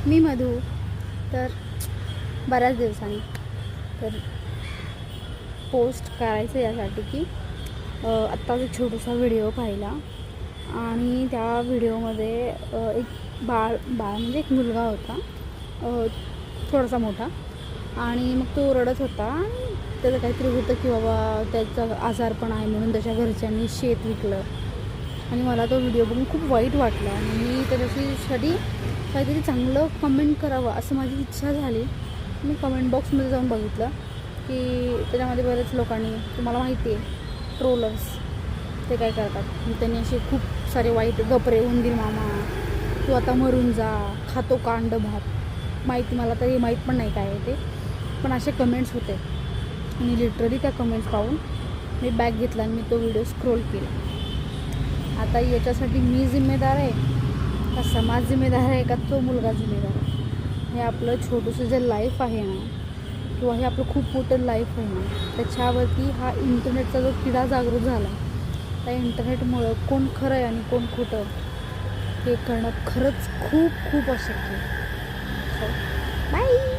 मी मधू. तर बऱ्याच दिवसांनी तर पोस्ट करायचं यासाठी की आत्ताच एक छोटासा व्हिडिओ पाहिला आणि त्या व्हिडिओमध्ये एक बाळ म्हणजे एक मुलगा होता, थोडासा मोठा, आणि मग तो रडत होता. त्याचं काहीतरी होतं की बाबा त्याचा आजारपण आहे म्हणून त्याच्या घरच्यांनी शेत विकलं. आणि मला तो व्हिडिओ बघून खूप वाईट वाटलं आणि मी त्याच्यासाठी काहीतरी चांगलं कमेंट करावं असं माझी इच्छा झाली. मी कमेंट बॉक्समध्ये जाऊन बघितलं की त्याच्यामध्ये बरेच लोकांनी, तुम्हाला माहिती आहे ट्रोलर्स ते काय करतात, त्यांनी असे खूप सारे वाईट, गपरे उंदीर मामा, तू आता मरून जा, खातो कांड भात, माहिती मला तरी माहीत पण नाही काय आहे ते, पण असे कमेंट्स होते. आणि लिटरली त्या कमेंट्स पाहून मी बॅग घेतला आणि मी तो व्हिडिओ स्क्रोल केला. आता याच्यासाठी मी जिम्मेदार आहे का समाज जिम्मेदार आहे का तो मुलगा जिम्मेदार आहे? हे आपलं छोटंसं जे लाईफ आहे ना, किंवा हे आपलं खूप मोठं लाईफ आहे ना, त्याच्यावरती हा इंटरनेटचा जो किडा जागृत झाला, त्या इंटरनेटमुळं कोण खरं आहे आणि कोण खोटं हे करणं खरंच खूप खूप अशक्य आहे. बाय.